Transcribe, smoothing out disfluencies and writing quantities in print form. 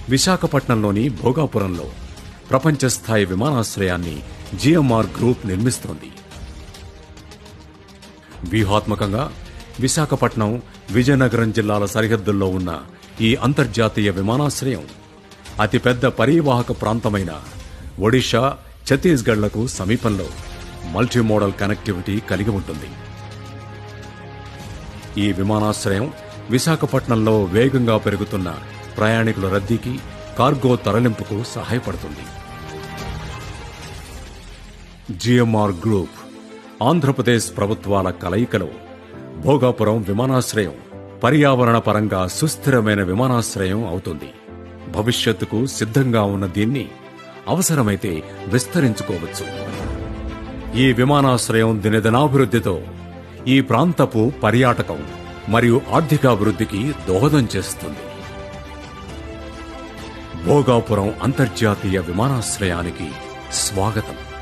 విశాఖపట్నంలోని భోగాపురంలో ప్రపంచ స్థాయి విమానాశ్రయాన్ని జిఎంఆర్ గ్రూప్ నిర్మిస్తోంది. వ్యూహాత్మకంగా విశాఖపట్నం, విజయనగరం జిల్లాల సరిహద్దుల్లో ఉన్న ఈ అంతర్జాతీయ విమానాశ్రయం అతిపెద్ద పరీవాహక ప్రాంతమైన ఒడిషా, ఛత్తీస్గఢ్లకు సమీపంలో మల్టీమోడల్ కనెక్టివిటీ కలిగి ఉంటుంది. ఈ విమానాశ్రయం విశాఖపట్నంలో వేగంగా పెరుగుతున్న ప్రయాణికుల రద్దీకి, కార్గో తరలింపుకు సహాయపడుతుంది. జిఎంఆర్ గ్రూప్, ఆంధ్రప్రదేశ్ ప్రభుత్వాల కలయికలో భోగాపురం విమానాశ్రయం పర్యావరణ పరంగా సుస్థిరమైన విమానాశ్రయం అవుతుంది. భవిష్యత్తుకు సిద్ధంగా ఉన్న దీన్ని అవసరమైతే విస్తరించుకోవచ్చు. ఈ విమానాశ్రయం దినదినాభివృద్ధితో ఈ ప్రాంతపు పర్యాటకం మరియు ఆర్థికాభివృద్ధికి దోహదం చేస్తుంది. భోగాపురం అంతర్జాతీయ విమానాశ్రయానికి స్వాగతం.